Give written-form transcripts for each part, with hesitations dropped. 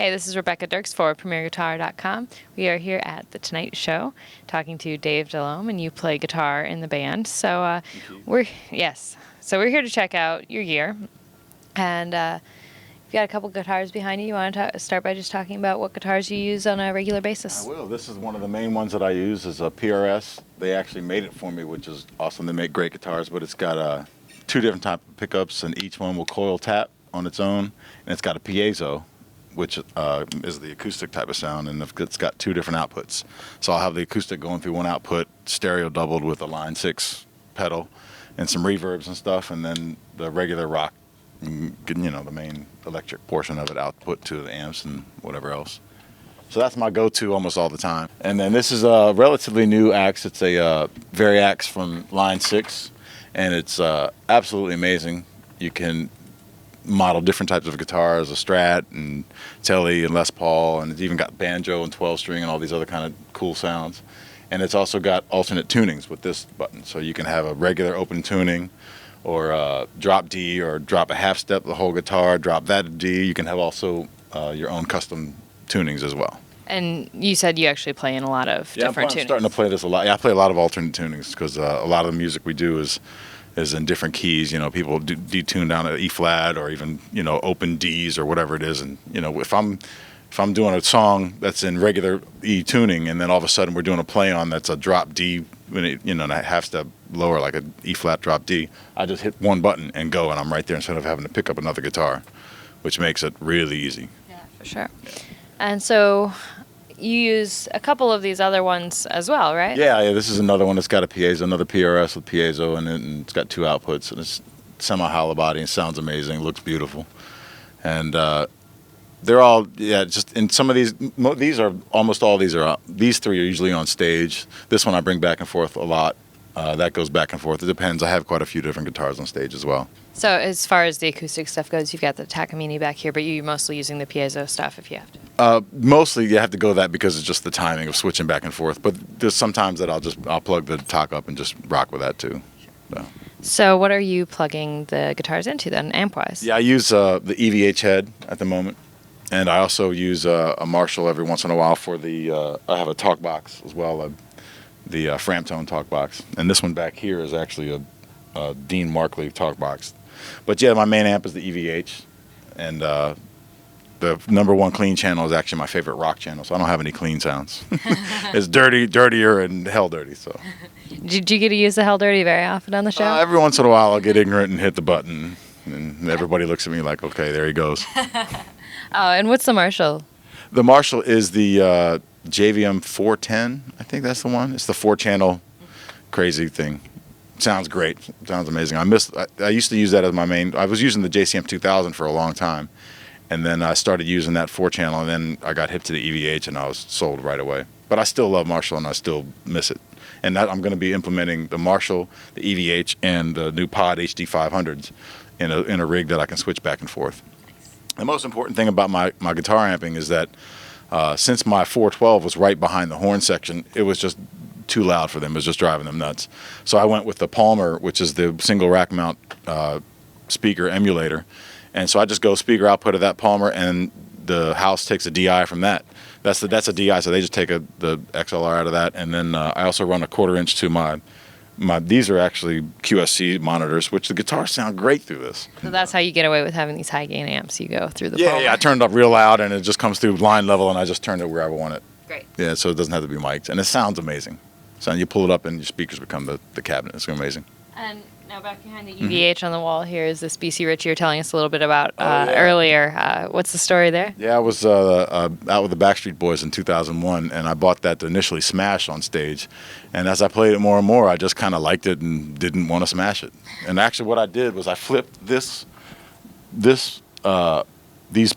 Hey, this is Rebecca Dirks for PremierGuitar.com. We are here at the Tonight Show talking to Dave Delhomme, and you play guitar in the band. So we're here to check out your gear, and you've got a couple guitars behind you. You want to start by just talking about what guitars you use on a regular basis? I will. This is one of the main ones that I use is a PRS. They actually made it for me, which is awesome. They make great guitars, but it's got two different type of pickups, and each one will coil tap on its own, and it's got a piezo, which is the acoustic type of sound, and it's got two different outputs. So I'll have the acoustic going through one output, stereo doubled with a line 6 pedal, and some reverbs and stuff, and then the regular rock, the main electric portion of it output to the amps and whatever else. So that's my go-to almost all the time. And then this is a relatively new axe. It's a Variax from line 6, and it's absolutely amazing. You can model different types of guitars, a Strat and Tele and Les Paul, and it's even got banjo and 12-string and all these other kind of cool sounds. And it's also got alternate tunings with this button, so you can have a regular open tuning, or drop D, or drop a half step the whole guitar, drop that to D. You can have also your own custom tunings as well. And you said you actually play in a lot of different tunings. I'm starting to play this a lot. Yeah, I play a lot of alternate tunings because a lot of the music we do is in different keys. People detune down to E flat or even open Ds or whatever it is. And if I'm doing a song that's in regular E tuning, and then all of a sudden we're doing a play on that's a drop D, and a half step lower, like a E flat drop D, I just hit one button and go, and I'm right there instead of having to pick up another guitar, which makes it really easy. Yeah, for sure. And so you use a couple of these other ones as well, right? Yeah. This is another one that's got a piezo, another PRS with piezo in it, and it's got two outputs, and it's semi-hollow body and sounds amazing, looks beautiful. And they're all, just in some of these these three are usually on stage. This one I bring back and forth a lot. That goes back and forth. It depends. I have quite a few different guitars on stage as well. So as far as the acoustic stuff goes, you've got the Takamine back here, but you're mostly using the piezo stuff if you have to. Mostly you have to go that because it's just the timing of switching back and forth. But there's sometimes that I'll plug the talk up and just rock with that too. So what are you plugging the guitars into then, amp-wise? Yeah, I use the EVH head at the moment. And I also use a Marshall every once in a while for the, I have a talk box as well, the Framptone talk box. And this one back here is actually a Dean Markley talk box. But yeah, my main amp is the EVH. And the #1 clean channel is actually my favorite rock channel, so I don't have any clean sounds. It's dirtier, and hell dirty. So. Did you get to use the hell dirty very often on the show? Every once in a while I'll get ignorant and hit the button. And everybody looks at me like, okay, there he goes. Oh, and what's the Marshall? The Marshall is the JVM 410. I think that's the one. It's the 4-channel crazy thing. Sounds great. Sounds amazing. I used to use that as my main. I was using the JCM 2000 for a long time, and then I started using that 4-channel, and then I got hip to the EVH, and I was sold right away. But I still love Marshall, and I still miss it. And I'm going to be implementing the Marshall, the EVH, and the new Pod HD 500s in a rig that I can switch back and forth. The most important thing about my guitar amping is that since my 412 was right behind the horn section, it was just too loud for them. It was just driving them nuts. So I went with the Palmer, which is the single rack mount speaker emulator. And so I just go speaker output of that Palmer, and the house takes a DI from that. That's a DI, so they just take the XLR out of that. And then I also run a 1/4 inch to my these are actually Qsc monitors, which the guitars sound great through this. So that's how you get away with having these high gain amps. You go through the Palmer. Yeah, I turned it up real loud, and it just comes through line level, and I just turn it wherever I want it. Great. Yeah, so it doesn't have to be mic'd, and it sounds amazing. So you pull it up, and your speakers become the cabinet. It's amazing. And now back behind the EVH on the wall here is this BC Rich you were telling us a little bit about earlier. What's the story there? Yeah, I was out with the Backstreet Boys in 2001, and I bought that to initially smash on stage. And as I played it more and more, I just kind of liked it and didn't want to smash it. And actually what I did was I flipped these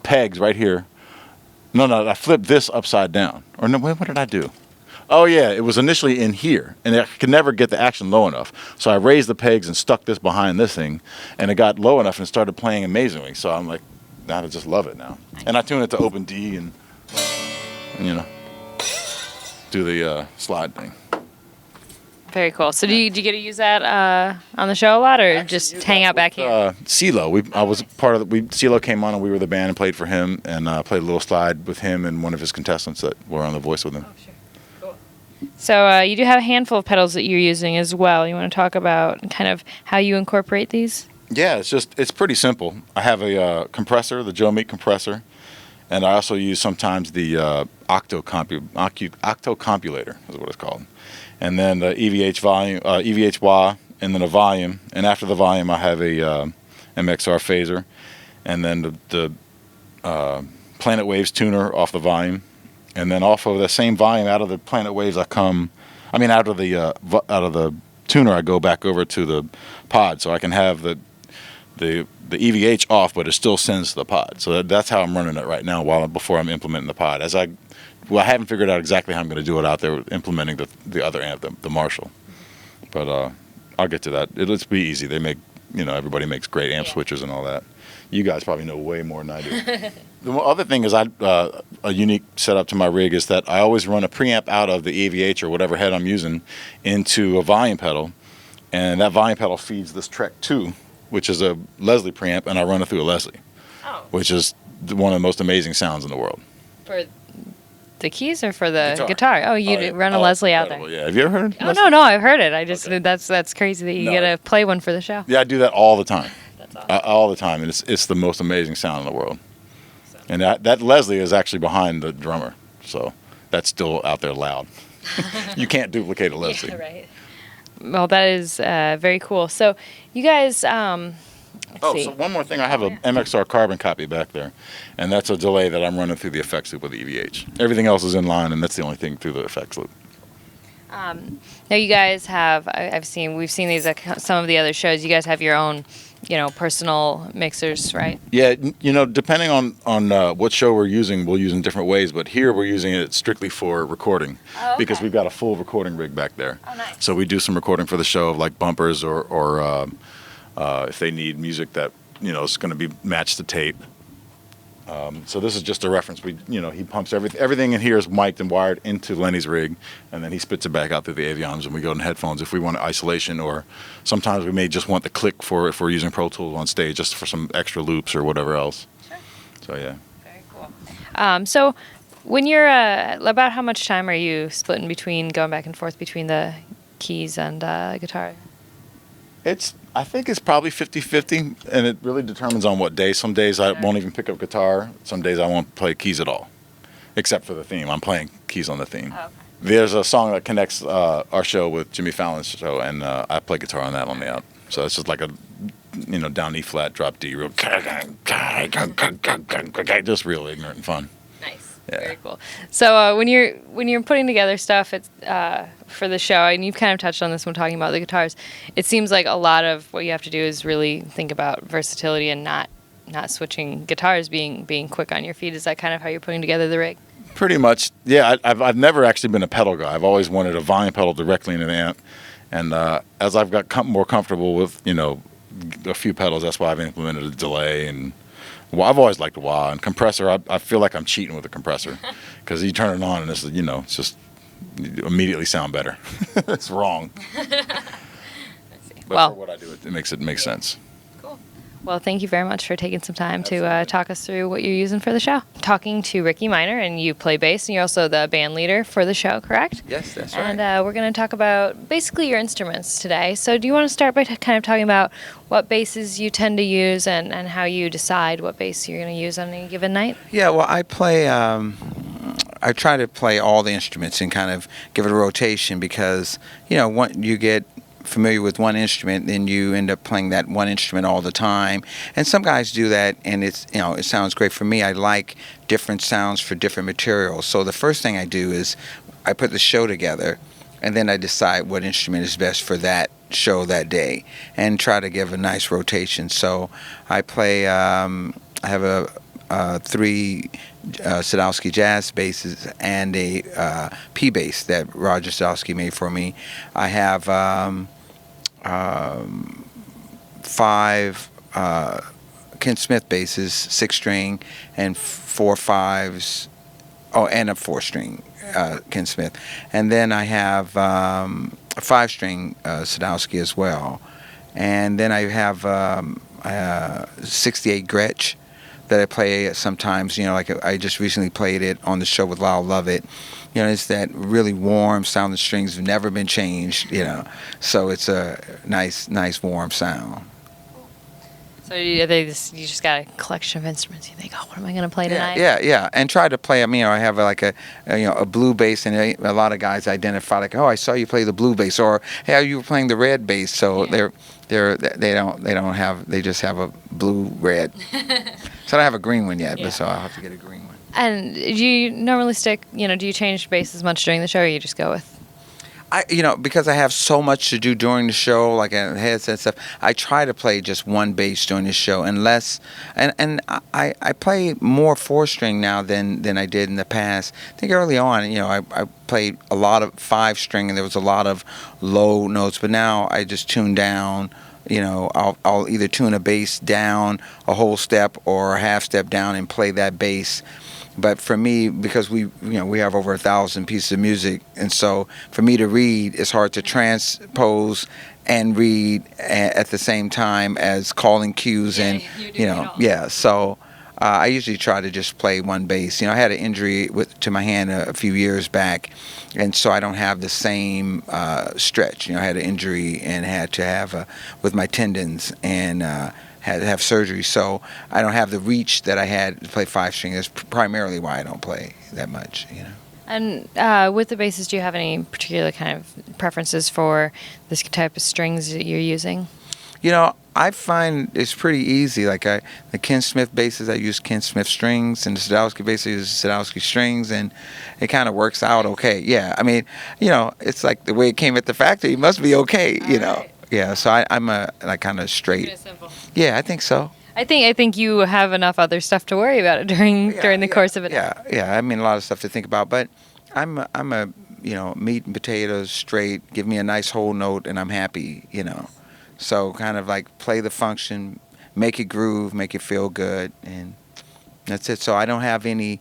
pegs right here. No, I flipped this upside down. Or no, what did I do? Oh, yeah, it was initially in here, and I could never get the action low enough. So I raised the pegs and stuck this behind this thing, and it got low enough and started playing amazingly. So I'm like, now I just love it now. And I tune it to open D and do the slide thing. Very cool. So do you get to use that on the show a lot, or just hang out back here? CeeLo. I was part of CeeLo came on and we were the band and played for him, and played a little slide with him and one of his contestants that were on The Voice with him. Oh, sure. Cool. So you do have a handful of pedals that you're using as well. You want to talk about kind of how you incorporate these? Yeah, it's pretty simple. I have a compressor, the Joe Meek compressor, and I also use sometimes the octocompulator is what it's called, and then the EVH volume, EVH wah, and then a volume, and after the volume I have a MXR phaser, and then the Planet Waves tuner off the volume, and then off of the same volume out of the Planet Waves out of the tuner I go back over to the pod, so I can have the EVH off, but it still sends to the pod. So that's how I'm running it right now before I'm implementing the pod. I haven't figured out exactly how I'm going to do it out there implementing the other amp, the Marshall. But I'll get to that. It'll be easy. They make, everybody makes great amp switchers and all that. You guys probably know way more than I do. The other thing is a unique setup to my rig is that I always run a preamp out of the EVH or whatever head I'm using into a volume pedal, and that volume pedal feeds this Trek 2, which is a Leslie preamp, and I run it through a Leslie, which is one of the most amazing sounds in the world. For the keys or for the guitar? Oh, you run a Leslie out there. Yeah, have you ever heard it? Oh, no, I've heard it. I just that's crazy that you get to play one for the show. Yeah, I do that all the time. That's awesome. All the time, and it's the most amazing sound in the world. And that Leslie is actually behind the drummer, so that's still out there loud. You can't duplicate a Leslie. Yeah, right. Well, that is very cool. So you guys, so one more thing. I have a MXR carbon copy back there, and that's a delay that I'm running through the effects loop with the EVH. Everything else is in line, and that's the only thing through the effects loop. Now you guys have, we've seen these at some of the other shows. You guys have your own, personal mixers, right? Yeah, depending on what show we're using, we'll use in different ways. But here we're using it strictly for recording, because we've got a full recording rig back there. Oh, nice. So we do some recording for the show of like bumpers or if they need music that is going to be matched to tape. So this is just a reference. He pumps everything in here is mic'd and wired into Lenny's rig, and then he spits it back out through the Avions, and we go in headphones if we want isolation, or sometimes we may just want the click for if we're using Pro Tools on stage, just for some extra loops or whatever else. Sure. So yeah. Very cool. So when you're about how much time are you splitting between going back and forth between the keys and guitar? I think it's probably 50-50, and it really determines on what day. Some days I won't even pick up guitar. Some days I won't play keys at all, except for the theme. I'm playing keys on the theme. Oh, okay. There's a song that connects our show with Jimmy Fallon's show, and I play guitar on that on the out. So it's just like a, down E flat, drop D, real, just real ignorant and fun. Nice. Yeah. Very cool. So when you're putting together stuff, it's for the show, and you've kind of touched on this when talking about the guitars. It seems like a lot of what you have to do is really think about versatility and not switching guitars, being quick on your feet. Is that kind of how you're putting together the rig? Pretty much, yeah. I've never actually been a pedal guy. I've always wanted a volume pedal directly into the amp, and as I've got more comfortable with a few pedals, that's why I've implemented a delay and. Well, I've always liked wah and compressor. I feel like I'm cheating with a compressor because you turn it on and it's just you immediately sound better. It's wrong. But for what I do, it makes sense. Cool. Well, thank you very much for taking some time to talk us through what you're using for the show. Talking to Rickey Minor, and you play bass, and you're also the band leader for the show, correct? Yes, that's right. And we're going to talk about basically your instruments today. So do you want to start by kind of talking about what basses you tend to use and how you decide what bass you're going to use on any given night? Yeah, well, I play, I try to play all the instruments and kind of give it a rotation because, once you get familiar with one instrument, then you end up playing that one instrument all the time. And some guys do that, and it sounds great. For me, I like different sounds for different materials. So the first thing I do is I put the show together, and then I decide what instrument is best for that show that day, and try to give a nice rotation. So I play. I have a 3 Sadowski jazz basses and a P bass that Roger Sadowski made for me. I have 5 Ken Smith basses, 6-string, and 4 5s. Oh, and a 4-string Ken Smith. And then I have a 5-string Sadowski as well. And then I have 68 Gretsch that I play sometimes. Like I just recently played it on the show with Lyle Lovett. It's that really warm sound. The strings have never been changed. So it's a nice warm sound. So you just got a collection of instruments. You think, oh, what am I going to play tonight? Yeah, and try to play. I have like a blue bass, and a lot of guys identify like, oh, I saw you play the blue bass, or hey, you were playing the red bass. So they just have a blue red. So I don't have a green one yet, but so I'll have to get a green one. And do you normally stick? Do you change bass as much during the show, or you just go with? Because I have so much to do during the show, like heads and stuff, I try to play just one bass during the show, unless, and I play more 4-string now than I did in the past. I think early on, I played a lot of 5-string, and there was a lot of low notes, but now I just tune down. I'll either tune a bass down a whole step or a half step down and play that bass. But for me, because we have over 1,000 pieces of music, and so for me to read, it's hard to transpose and read at the same time as calling cues So I usually try to just play one bass. I had an injury to my hand a few years back, and so I don't have the same stretch. I had an injury and had to have with my tendons and. Had to have surgery, so I don't have the reach that I had to play 5-string. That's primarily why I don't play that much, And with the basses, do you have any particular kind of preferences for this type of strings that you're using? I find it's pretty easy. Like the Ken Smith basses, I use Ken Smith strings, and the Sadowski basses, I use Sadowski strings, and it kind of works out okay. Yeah, it's like the way it came at the factory. It must be okay, Right. Yeah, so I'm like kind of straight. Simple. Yeah, I think so. I think you have enough other stuff to worry about during the course of it. Yeah. A lot of stuff to think about, but I'm a meat and potatoes straight. Give me a nice whole note, and I'm happy. So kind of like play the function, make it groove, make it feel good, and that's it. So I don't have any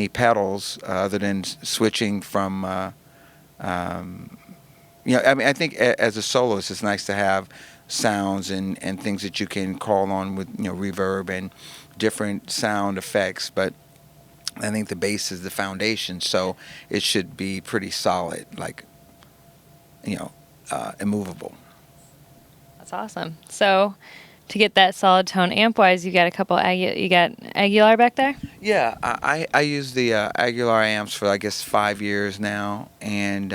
pedals other than switching from. I think as a soloist, it's nice to have sounds and things that you can call on with reverb and different sound effects. But I think the bass is the foundation, so it should be pretty solid, like immovable. That's awesome. So to get that solid tone amp-wise, you got a couple. You got Aguilar back there. Yeah, I use the Aguilar amps for I guess 5 years now, and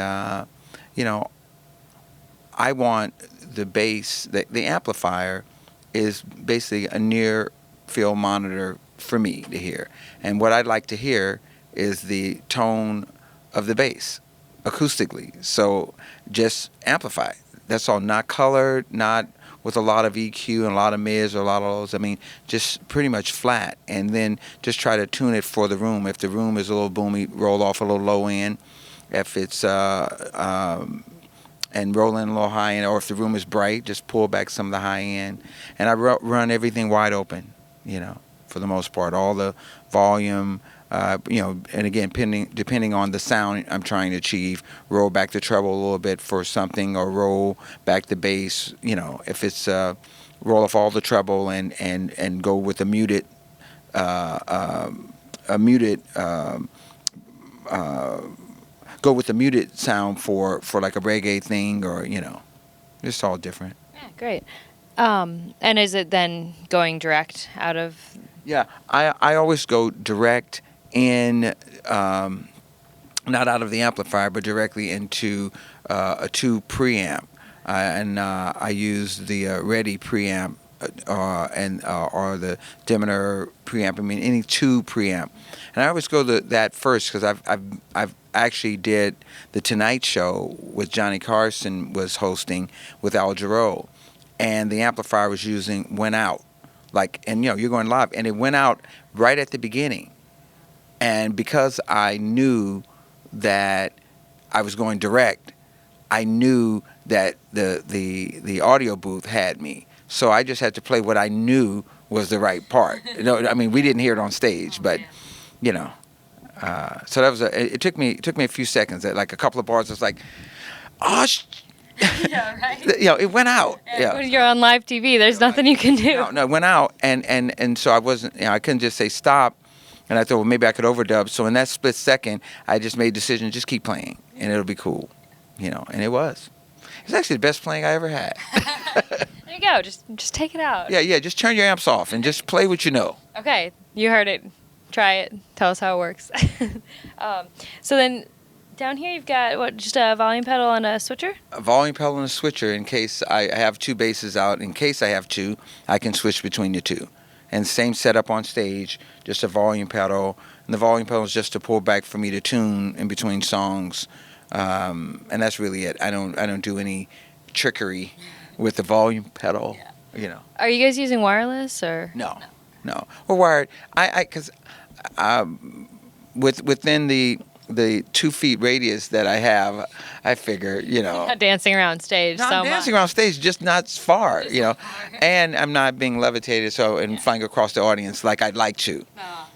I want the bass, the amplifier is basically a near field monitor for me to hear. And what I'd like to hear is the tone of the bass acoustically. So just amplify. That's all, not colored, not with a lot of EQ and a lot of mids or a lot of those. Just pretty much flat. And then just try to tune it for the room. If the room is a little boomy, roll off a little low end. If it's and roll in a little high end, or if the room is bright, just pull back some of the high end. And I run everything wide open, for the most part. All the volume, and again, depending on the sound I'm trying to achieve, roll back the treble a little bit for something, or roll back the bass. If it's roll off all the treble and go with a muted, go with the muted sound for like a reggae thing, or it's all different. Yeah, great. And is it then going direct out of? Yeah, I always go direct in, not out of the amplifier, but directly into a 2 preamp, and I use the Ready preamp or the Demeter preamp. Any 2 preamp, and I always go that first because I've actually did the Tonight Show with Johnny Carson was hosting with Al Jarreau, and the amplifier I was using went out, and you're going live, and it went out right at the beginning, and because I knew that I was going direct, I knew that the audio booth had me, so I just had to play what I knew was the right part. We didn't hear it on stage, but so that was it took me a few seconds. Like a couple of bars, it's like, oh, Yeah, right. It went out. Yeah. When you're on live TV, there's nothing you can do. No, it went out, and so I wasn't. I couldn't just say stop. And I thought, well, maybe I could overdub. So in that split second, I just made the decision, just keep playing, and it'll be cool, And it was. It's actually the best playing I ever had. There you go. Just take it out. Yeah. Just turn your amps off and just play what you know. Okay, you heard it. Try it. Tell us how it works. So then, down here you've got just a volume pedal and a switcher. A volume pedal and a switcher in case I have two basses out. In case I have two, I can switch between the two. And same setup on stage, just a volume pedal. And the volume pedal is just to pull back for me to tune in between songs. And that's really it. I don't do any trickery with the volume pedal. Are you guys using wireless or? No. Or wired. Because within the 2 feet radius that I have, I figure, Not dancing around stage. I'm dancing around stage, just not far, And I'm not being levitated and flying across the audience like I'd like to.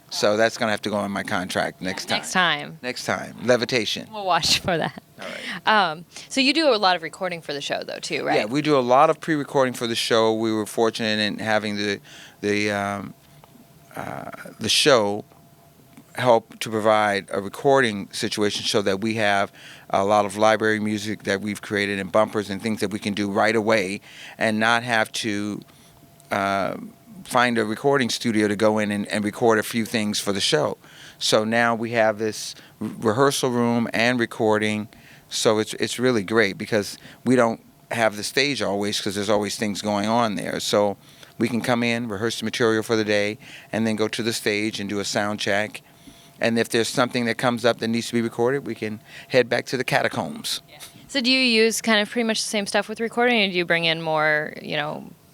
So that's going to have to go in my contract next time. Next time. Levitation. We'll watch for that. All right. So you do a lot of recording for the show, though, too, right? Yeah, we do a lot of pre-recording for the show. We were fortunate in having the show help to provide a recording situation so that we have a lot of library music that we've created and bumpers and things that we can do right away and not have to find a recording studio to go in and record a few things for the show. So now we have this rehearsal room and recording, so it's really great because we don't have the stage always because there's always things going on there. So we can come in, rehearse the material for the day, and then go to the stage and do a sound check. And if there's something that comes up that needs to be recorded, we can head back to the catacombs. Yeah. So do you use kind of pretty much the same stuff with recording, or do you bring in more,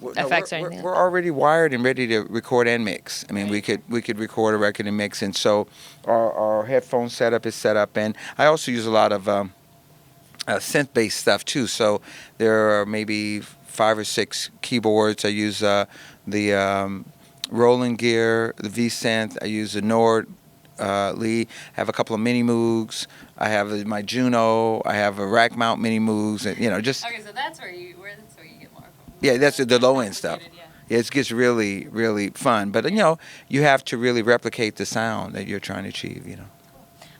effects or anything? We're already wired and ready to record and mix. I mean, we could record a record and mix, and so our headphone setup is set up. And I also use a lot of synth-based stuff too. So there are maybe 5 or 6 keyboards. I use the Roland Gear, the V-Synth. I use the Nord. Lee. I have a couple of mini Moogs. I have my Juno. I have a rack mount mini Moogs. And, just. Okay, so that's where you get more from. Yeah, that's the low end stuff. Yeah, it gets really, really fun. But you have to really replicate the sound that you're trying to achieve.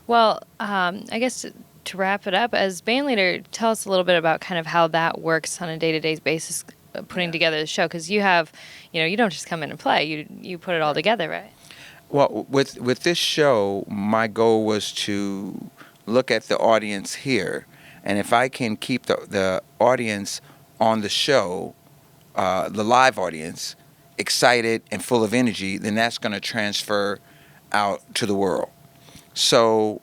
Well, I guess to wrap it up, as bandleader, tell us a little bit about kind of how that works on a day-to-day basis, putting together the show, because you have, you don't just come in and play. You put it all together, right? Well, with this show, my goal was to look at the audience here, and if I can keep the audience on the show, the live audience, excited and full of energy, then that's going to transfer out to the world. So,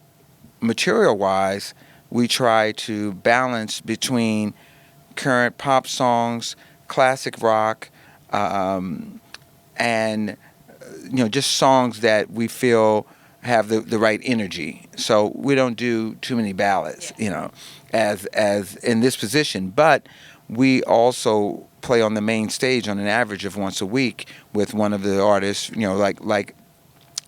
material-wise, we try to balance between current pop songs, classic rock, and just songs that we feel have the right energy. So we don't do too many ballads, as in this position. But we also play on the main stage on an average of once a week with one of the artists, like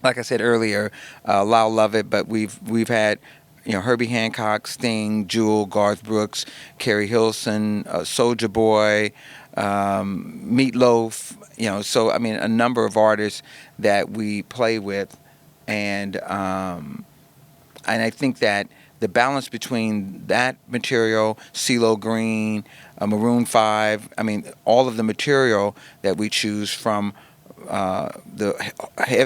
I said earlier, Lyle Lovett. But we've had Herbie Hancock, Sting, Jewel, Garth Brooks, Carrie Hilson, Soulja Boy, Meatloaf. So I mean, a number of artists that we play with, and I think that the balance between that material, CeeLo Green, Maroon 5, I mean, all of the material that we choose from the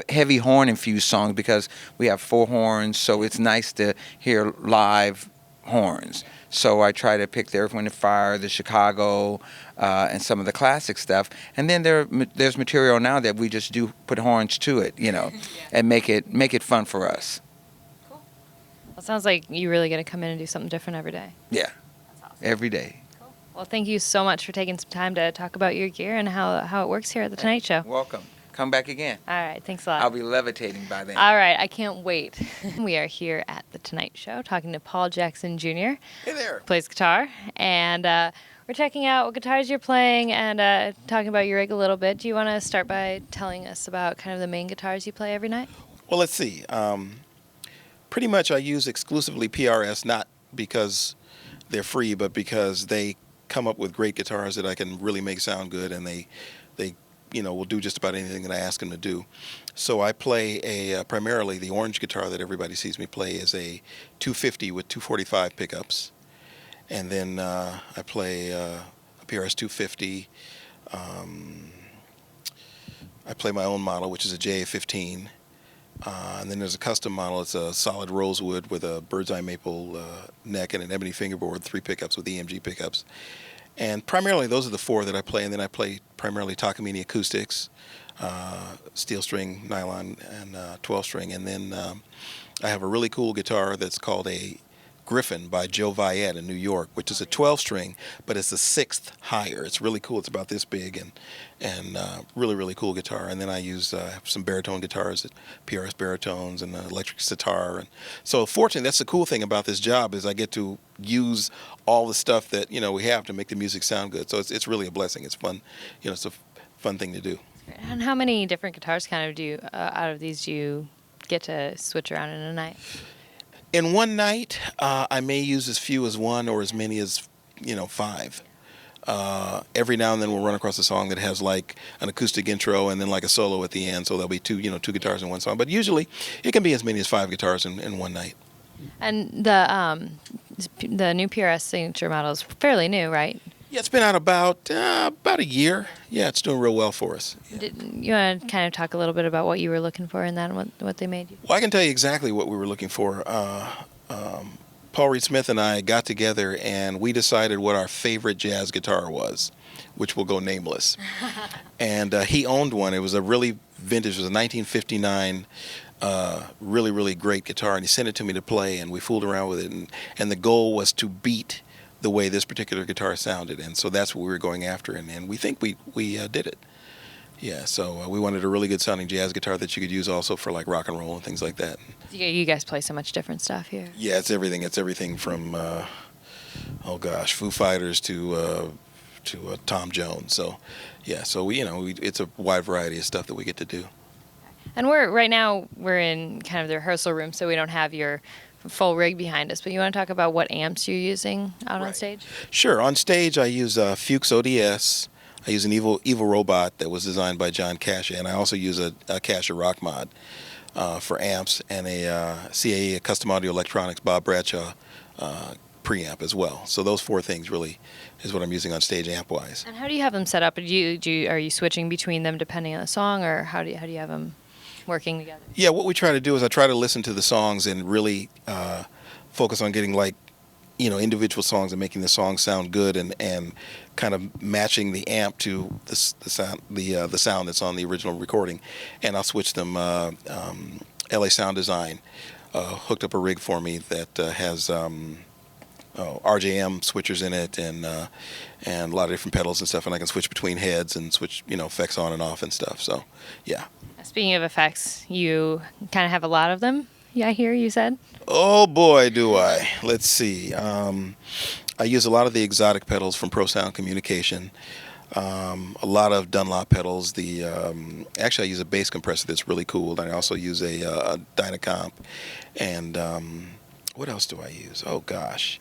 heavy horn-infused songs, because we have 4 horns, so it's nice to hear live horns. So I try to pick the Earth, Wind & Fire, the Chicago, and some of the classic stuff. And then there's material now that we just do put horns to it, and make it fun for us. Cool. Well, it sounds like you really got to come in and do something different every day. Yeah. That's awesome. Every day. Cool. Well, thank you so much for taking some time to talk about your gear and how it works here at The Tonight Show. Welcome. Come back again. All right. Thanks a lot. I'll be levitating by then. All right. I can't wait. We are here at The Tonight Show talking to Paul Jackson Jr. Hey there. Plays guitar. And we're checking out what guitars you're playing and talking about your rig a little bit. Do you want to start by telling us about kind of the main guitars you play every night? Well, let's see. Pretty much I use exclusively PRS, not because they're free, but because they come up with great guitars that I can really make sound good, and they will do just about anything that I ask them to do. So I play primarily the orange guitar that everybody sees me play is a 250 with 245 pickups, and then I play a PRS 250. I play my own model, which is a JA15. And then there's a custom model. It's a solid rosewood with a bird's eye maple neck and an ebony fingerboard, 3 pickups with EMG pickups. And primarily those are the 4 that I play. And then I play primarily Takamine acoustics, steel string, nylon, and 12 string. And then I have a really cool guitar that's called a Griffin by Joe Viette in New York, which is a 12 string, but it's the 6th higher. It's really cool. It's about this big and really, really cool guitar. And then I use some baritone guitars, PRS baritones and electric sitar. And so fortunately, that's the cool thing about this job is I get to use all the stuff that we have to make the music sound good. So it's really a blessing. It's fun. It's a fun thing to do. And how many different guitars kind of out of these do you get to switch around in a night? In one night, I may use as few as 1 or as many as 5. Every now and then we'll run across a song that has like an acoustic intro and then like a solo at the end, so there'll be two guitars in one song. But usually it can be as many as 5 guitars in one night. And the new PRS signature model is fairly new, right? Yeah, it's been out about a year. Yeah, it's doing real well for us. Yeah. You want to kind of talk a little bit about what you were looking for in that and what they made you? Well, I can tell you exactly what we were looking for. Paul Reed Smith and I got together and we decided what our favorite jazz guitar was, which will go nameless. And he owned one. It was a really vintage. It was a 1959 really, really great guitar. And he sent it to me to play, and we fooled around with it. And the goal was to beat the way this particular guitar sounded, and so that's what we were going after, and we think we did it. Yeah, so we wanted a really good sounding jazz guitar that you could use also for like rock and roll and things like that. You guys play so much different stuff here. Yeah, it's everything. It's everything from Foo Fighters to Tom Jones. So yeah, so it's a wide variety of stuff that we get to do. And right now we're in kind of the rehearsal room, so we don't have your full rig behind us, but you want to talk about what amps you're using out on stage? Sure. On stage, I use Fuchs ODS. I use an Evil Robot that was designed by John Cascia, and I also use a Cascia Rock Mod for amps, and a CAE, a Custom Audio Electronics Bob Bradshaw preamp as well. So those 4 things really is what I'm using on stage amp-wise. And how do you have them set up? Are you switching between them depending on the song, or how do you have them working together? Yeah, what we try to do is I try to listen to the songs and really focus on getting individual songs and making the song sound good and kind of matching the amp to the sound that's on the original recording. And I'll switch them. LA Sound Design hooked up a rig for me that has RJM switchers in it and a lot of different pedals and stuff, and I can switch between heads and switch effects on and off and stuff. So yeah. Speaking of effects, you kind of have a lot of them, I hear you said? Oh boy, do I. Let's see. I use a lot of the exotic pedals from Pro Sound Communication. A lot of Dunlop pedals. Actually, I use a bass compressor that's really cool. And I also use a Dynacomp. And what else do I use? Oh gosh.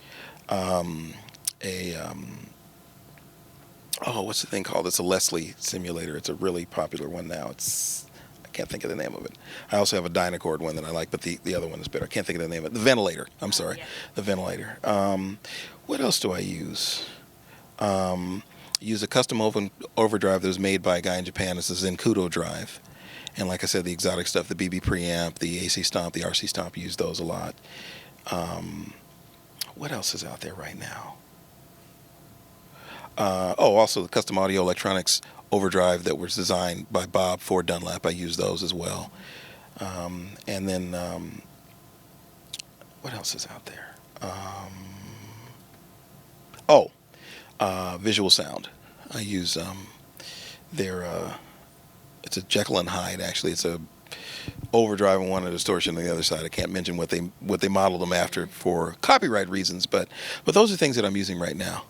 What's the thing called? It's a Leslie simulator. It's a really popular one now. I can't think of the name of it. I also have a Dynacord one that I like, but the other one is better. I can't think of the name of it. The Ventilator. I'm sorry. Yeah. The Ventilator. What else do I use? I use a custom overdrive that was made by a guy in Japan. It's a Zenkudo drive. And like I said, the exotic stuff, the BB preamp, the AC Stomp, the RC Stomp, use those a lot. What else is out there right now? Also the custom audio electronics overdrive that was designed by Bob for Dunlap. I use those as well. And then what else is out there? Visual Sound. I use it's a Jekyll and Hyde, actually. It's a overdrive and one, a distortion on the other side. I can't mention what they modeled them after for copyright reasons, but those are things that I'm using right now,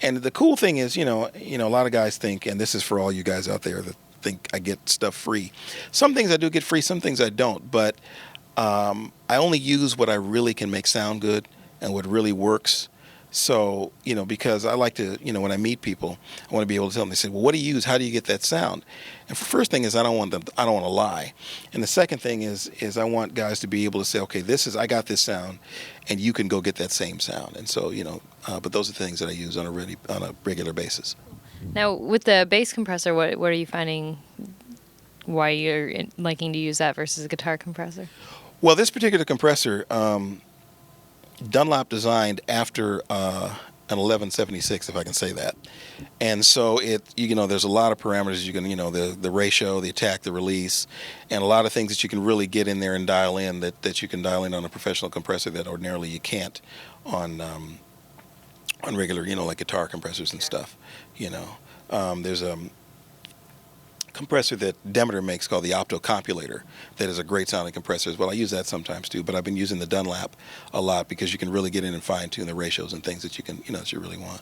And the cool thing is, a lot of guys think, and this is for all you guys out there that think I get stuff free. Some things I do get free, some things I don't, but I only use what I really can make sound good, and what really works. So, because I like to, when I meet people, I want to be able to tell them. They say, well, what do you use? How do you get that sound? And the first thing is I don't want to lie. And the second thing is I want guys to be able to say, okay, I got this sound, and you can go get that same sound. And so, but those are things that I use on a regular basis. Now, with the bass compressor, what are you finding? Why you're liking to use that versus a guitar compressor? Well, this particular compressor, Dunlop designed after an 1176, if I can say that. And so there's a lot of parameters you can, the ratio, the attack, the release, and a lot of things that you can really get in there and dial in that you can dial in on a professional compressor that ordinarily you can't on regular, like guitar compressors and stuff. There's a compressor that Demeter makes called the Optocopulator that is a great sounding compressor as well. I use that sometimes too, but I've been using the Dunlop a lot because you can really get in and fine tune the ratios and things that you can, that you really want.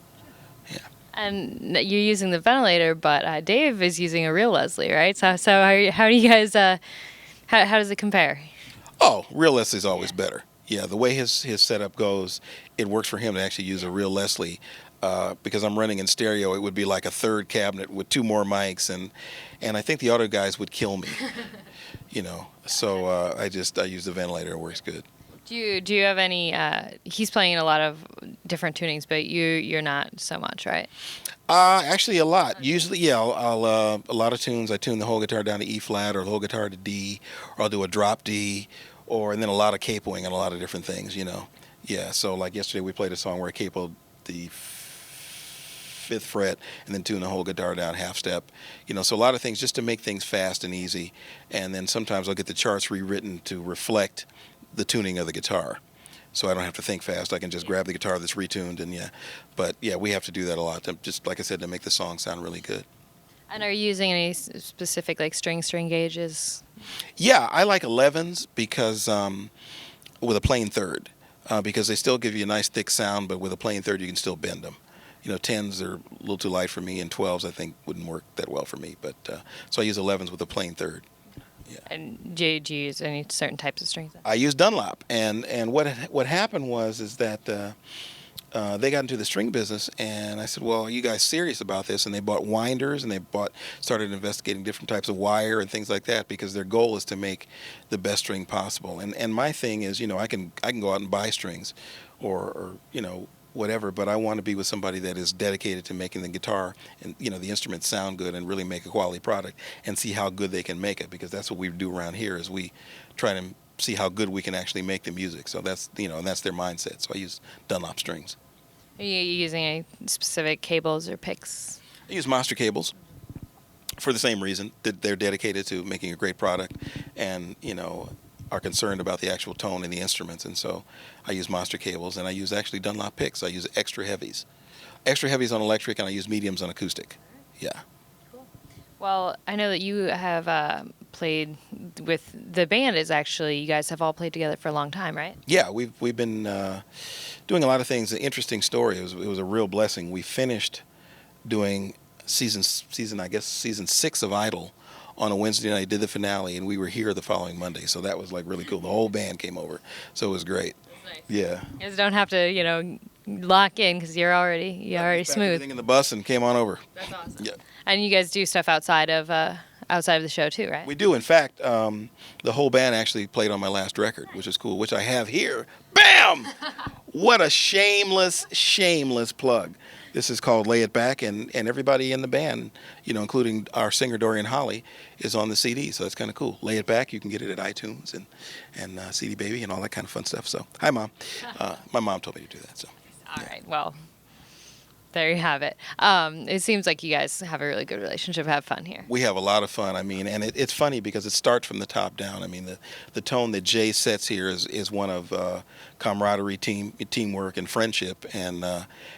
Yeah. And you're using the Bandleader, but Dave is using a real Leslie, right? So how do you guys, how does it compare? Oh, real Leslie's always better. Yeah, the way his setup goes, it works for him to actually use a real Leslie. Because I'm running in stereo, it would be like a third cabinet with 2 more mics, and I think the auto guys would kill me, So I use the Bandleader. It works good. Do you have any? He's playing a lot of different tunings, but you're not so much, right? Actually, a lot. Usually, yeah, I'll a lot of tunes. I tune the whole guitar down to E flat or the whole guitar to D, or I'll do a drop D, and then a lot of capoing and a lot of different things. Yeah. So like yesterday, we played a song where I capoed the 5th fret and then tune the whole guitar down half step, so a lot of things just to make things fast and easy. And then sometimes I'll get the charts rewritten to reflect the tuning of the guitar, so I don't have to think fast. I can just grab the guitar that's retuned, and we have to do that a lot, just like I said, to make the song sound really good. And are you using any specific like string gauges? Yeah, I like 11s because with a plain third, because they still give you a nice thick sound, but with a plain third you can still bend them. 10s are a little too light for me, and 12s I think wouldn't work that well for me. But so I use 11s with a plain third. Yeah. And do you use any certain types of strings? I use Dunlop, and what happened is that they got into the string business, and I said, well, are you guys serious about this? And they bought winders, and they started investigating different types of wire and things like that, because their goal is to make the best string possible. And my thing is, I can go out and buy strings, or whatever, but I want to be with somebody that is dedicated to making the guitar and the instruments sound good and really make a quality product, and see how good they can make it, because that's what we do around here, is we try to see how good we can actually make the music. So that's and that's their mindset. So I use Dunlop strings. Are you using any specific cables or picks? I use Monster cables for the same reason, that they're dedicated to making a great product, and are concerned about the actual tone in the instruments. And so I use Monster cables, and I use actually Dunlop picks. I use extra heavies on electric, and I use mediums on acoustic. Yeah. Cool. Well, I know that you have played with the band. You guys have all played together for a long time, right? Yeah, we've been doing a lot of things. An interesting story. It was a real blessing. We finished doing season 6 of Idol on a Wednesday night. Did the finale, and we were here the following Monday. So that was like really cool. The whole band came over, so it was great. Nice. Yeah. You guys don't have to, lock in, because you're already smooth. Everything in the bus and came on over. That's awesome. Yeah. And you guys do stuff outside of the show too, right? We do. In fact, the whole band actually played on my last record, which is cool, which I have here. Bam! What a shameless plug. This is called Lay It Back, and everybody in the band, including our singer Dorian Holly, is on the CD, so that's kind of cool. Lay It Back, you can get it at iTunes and CD Baby and all that kind of fun stuff. So, hi, Mom. My mom told me to do that. So. All right, well, there you have it. It seems like you guys have a really good relationship, have fun here. We have a lot of fun. I mean, and it's funny because it starts from the top down. I mean, the tone that Jay sets here is one of camaraderie, teamwork, and friendship, and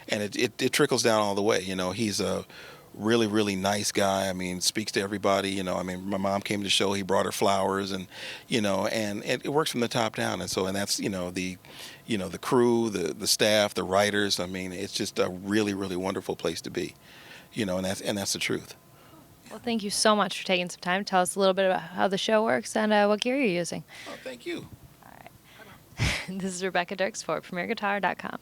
it trickles down all the way. He's a really, really nice guy. I mean, speaks to everybody. I mean, my mom came to the show. He brought her flowers, and and it works from the top down. And so, and that's the crew, the staff, the writers. I mean, it's just a really, really wonderful place to be. And that's the truth. Well, thank you so much for taking some time to tell us a little bit about how the show works and what gear you're using. Oh, thank you. All right. This is Rebecca Dirks for PremierGuitar.com.